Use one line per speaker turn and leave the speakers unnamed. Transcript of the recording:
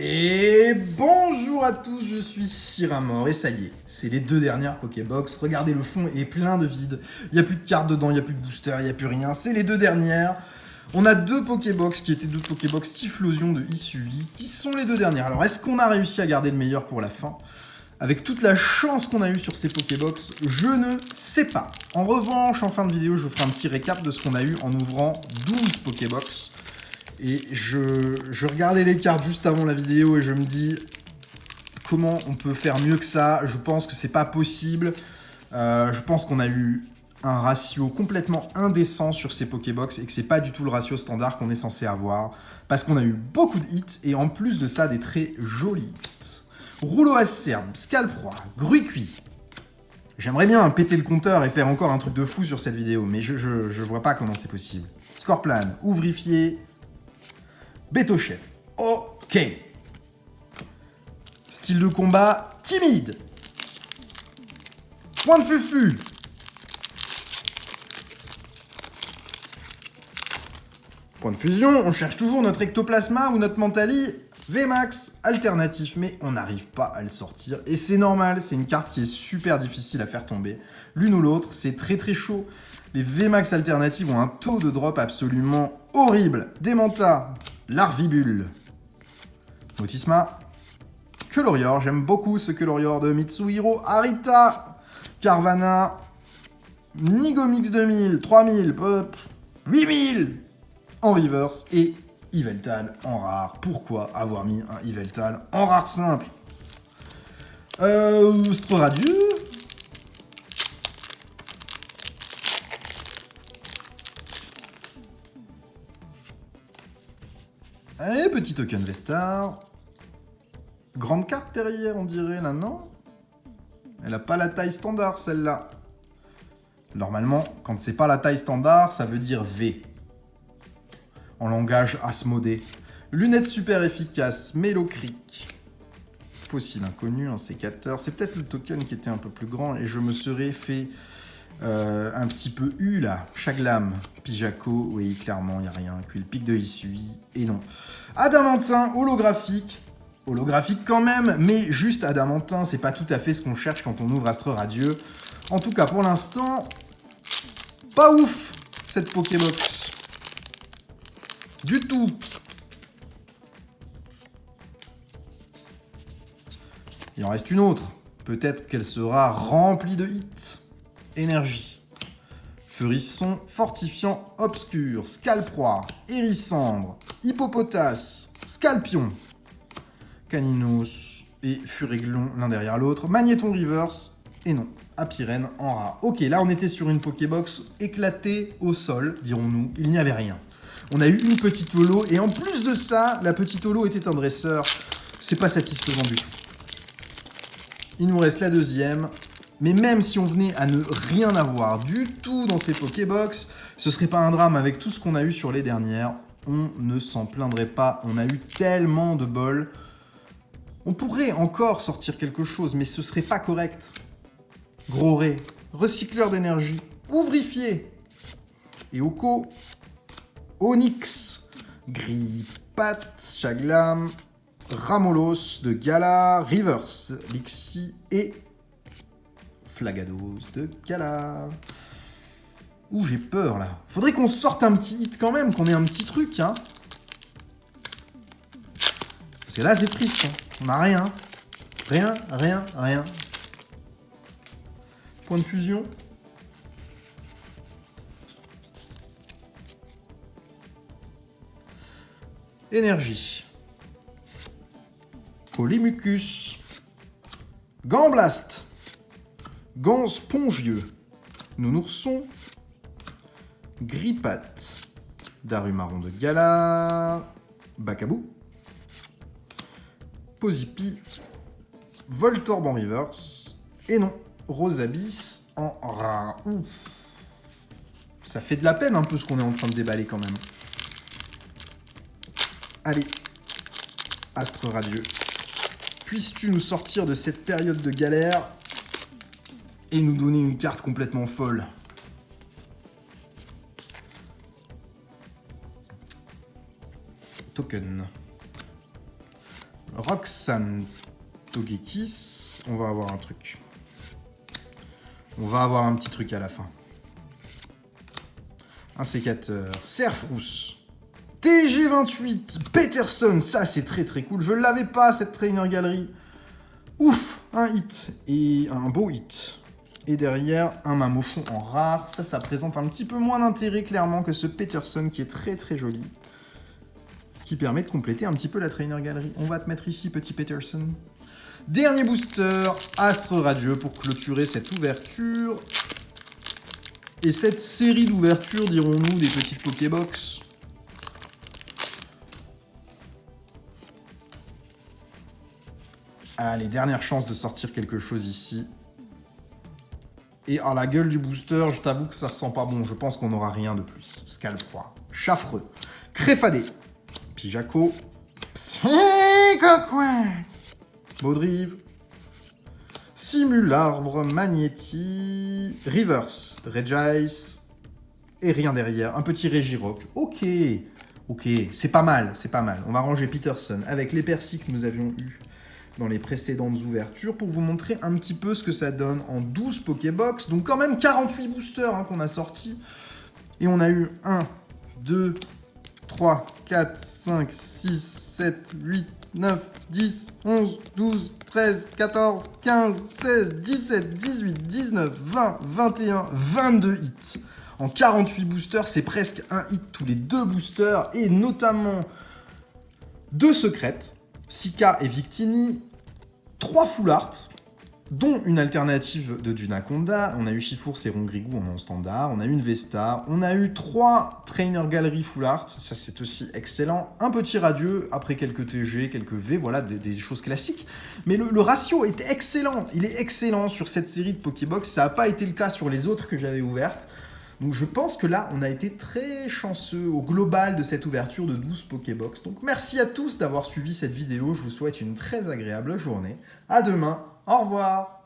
Et bonjour à tous, je suis Cyramor et ça y est, c'est les deux dernières Pokébox. Regardez, le fond est plein de vide. Il n'y a plus de cartes dedans, il n'y a plus de booster, il n'y a plus rien. C'est les deux dernières. On a deux Pokébox qui étaient deux Pokébox Typhlosion de Isui, qui sont les deux dernières. Alors est-ce qu'on a réussi à garder le meilleur pour la fin? Avec toute la chance qu'on a eue sur ces Pokébox, je ne sais pas. En revanche, en fin de vidéo, je vous ferai un petit récap de ce qu'on a eu en ouvrant 12 Pokébox. Et je regardais les cartes juste avant la vidéo et je me dis comment on peut faire mieux que ça. Je pense que c'est pas possible. Je pense qu'on a eu un ratio complètement indécent sur ces Pokébox et que c'est pas du tout le ratio standard qu'on est censé avoir. Parce qu'on a eu beaucoup de hits et en plus de ça, des très jolis hits. Rouleau Acerbe, Scalproie, Gruicui. J'aimerais bien péter le compteur et faire encore un truc de fou sur cette vidéo, mais je vois pas comment c'est possible. Scorplan, Ouvrifié, Bétochef. Ok. Style de combat timide. Point de fufu. Point de fusion, on cherche toujours notre ectoplasma ou notre mentali VMAX alternatif, mais on n'arrive pas à le sortir. Et c'est normal, c'est une carte qui est super difficile à faire tomber. L'une ou l'autre, c'est très très chaud. Les VMAX alternatives ont un taux de drop absolument horrible. Démenta, Larvibule, Motisma, Quelorior, j'aime beaucoup ce Quelorior de Mitsuhiro, Arita, Carvana, Nigomix 2000, 3000, 8000 en reverse et Yveltal en rare. Pourquoi avoir mis un Yveltal en rare simple? Sporadieu. Allez, petit token Vestar. Grande carte derrière, on dirait, là, non? Elle a pas la taille standard, celle-là. Normalement, quand c'est pas la taille standard, ça veut dire V. En langage Asmodée. Lunettes super efficaces, Mélocric. Fossile inconnu, un sécateur. C'est peut-être le token qui était un peu plus grand et je me serais fait un petit peu eu là. Chaglam, Pijaco, oui, clairement, il n'y a rien. Puis le pic de Isui, et non. Adamantin, holographique. Holographique quand même, mais juste Adamantin, c'est pas tout à fait ce qu'on cherche quand on ouvre Astre Radieux. En tout cas, pour l'instant, pas ouf cette Pokébox. Du tout. Il en reste une autre. Peut-être qu'elle sera remplie de hits. Énergie. Feurisson, Fortifiant, Obscur, Scalproie, Hérissandre, Hippopotas, Scalpion, Caninos et Furéglon l'un derrière l'autre. Magnéton Reverse, et non, Apirène en rare. Ok, là on était sur une Pokébox éclatée au sol, dirons-nous. Il n'y avait rien. On a eu une petite holo, et en plus de ça, la petite holo était un dresseur. C'est pas satisfaisant du tout. Il nous reste la deuxième. Mais même si on venait à ne rien avoir du tout dans ces Pokébox, ce serait pas un drame avec tout ce qu'on a eu sur les dernières. On ne s'en plaindrait pas. On a eu tellement de bol. On pourrait encore sortir quelque chose, mais ce serait pas correct. Gros Ré, Recycleur d'énergie, Ouvrifié, Eoko, Onyx, Grippat, Chaglam, Ramolos de Gala, Reverse, Lixie et Flagados de Gala. Ouh, j'ai peur là. Faudrait qu'on sorte un petit hit quand même, qu'on ait un petit truc, hein. Parce que là, c'est triste, hein. On n'a rien. Rien, rien, rien. Point de fusion. Énergie. Polymucus. Gamblast. Gant spongieux, Nounourson, Grippat, Darumaron de Gala, Bacabou, Pozipi, Voltorb en reverse, et non, Rosabis en rare. Ouh. Ça fait de la peine un peu ce qu'on est en train de déballer quand même. Allez, Astre Radieux, puisses-tu nous sortir de cette période de galère et nous donner une carte complètement folle. Token. Roxane Togekis. On va avoir un truc. On va avoir un petit truc à la fin. Un sécateur. Serfrousse. TG28. Peterson. Ça, c'est très très cool. Je l'avais pas, cette trainer galerie. Ouf. Un hit. Et un beau hit. Et derrière, un mamochon en rare. Ça présente un petit peu moins d'intérêt, clairement, que ce Peterson qui est très très joli. Qui permet de compléter un petit peu la trainer galerie. On va te mettre ici, petit Peterson. Dernier booster, Astre Radieux, pour clôturer cette ouverture. Et cette série d'ouvertures, dirons-nous, des petites Pokébox. Allez, dernière chance de sortir quelque chose ici. Et à la gueule du booster, je t'avoue que ça sent pas bon. Je pense qu'on n'aura rien de plus. Scalproie, Chaffreux, Créfadé, Pijaco, Psychoquack, Baudrive, Simularbre, Magnéti, Reverse, Regice, et rien derrière. Un petit Regirock. Ok, c'est pas mal, c'est pas mal. On va ranger Peterson avec les persil que nous avions eus dans les précédentes ouvertures pour vous montrer un petit peu ce que ça donne en 12 Pokébox. Donc quand même 48 boosters qu'on a sortis. Et on a eu 1, 2, 3, 4, 5, 6, 7, 8, 9, 10, 11, 12, 13, 14, 15, 16, 17, 18, 19, 20, 21, 22 hits. En 48 boosters, c'est presque un hit tous les 2 boosters. Et notamment 2 secrètes. Sika et Victini, 3 full art, dont une alternative de Dunaconda. On a eu Chifours et Rongrigou en standard. On a eu une Vesta. On a eu 3 Trainer Gallery full art. Ça, c'est aussi excellent. Un petit radieux, après quelques TG, quelques V, voilà, des choses classiques. Mais le ratio est excellent. Il est excellent sur cette série de Pokébox. Ça n'a pas été le cas sur les autres que j'avais ouvertes. Donc je pense que là, on a été très chanceux au global de cette ouverture de 12 Pokébox. Donc merci à tous d'avoir suivi cette vidéo. Je vous souhaite une très agréable journée. À demain. Au revoir.